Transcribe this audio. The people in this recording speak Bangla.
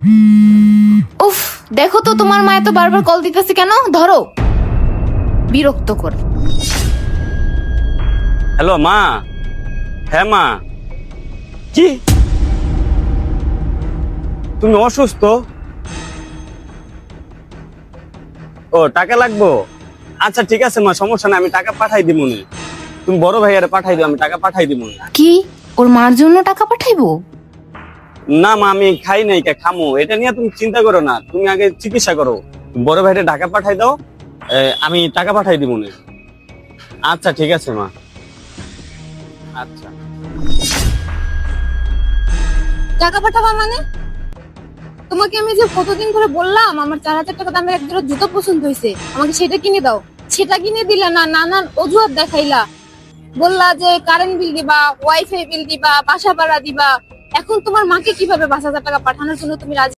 উফ, দেখো তো তোমার মা এত বারবার কল দিতেছে কেন? ধরো, বিরক্ত করে। হ্যালো মা। হ্যাঁ মা। কি তুমি অসুস্থ? ও, টাকা লাগবো? আচ্ছা ঠিক আছে মা, সমস্যা নাই, আমি টাকা পাঠাই দিব। তুমি বড় ভাইয়ারে পাঠাই দিও, আমি টাকা পাঠাই দিব। কি, ওর মার জন্য টাকা পাঠাইবো? না মা, আমি খাই নাই, খামো, এটা নিয়ে তুমি চিন্তা করো না। তুমি আগে চিকিৎসা করো, বড় ভাইরে ঢাকা পাঠাই দাও, আমি টাকা পাঠাই দিব। আচ্ছা ঠিক আছে মা। আচ্ছা। টাকা পাঠাবা মানে? তোমাকে আমি যে কতদিন ধরে বললাম আমার 4000 টাকা দামের এক জোড়া জুতো পছন্দ হয়েছে, আমাকে সেটা কিনে দাও। সেটা কিনে দিলা না, নানান অজুহাত দেখাইলা। বললা যে কারেন্ট বিল দিবা, ওয়াইফাই বিল দিবা, বাসা ভাড়া দিবা। এখন তোমার মাকে কিভাবে 5000 টাকা পাঠানোর জন্য তুমি রাজি?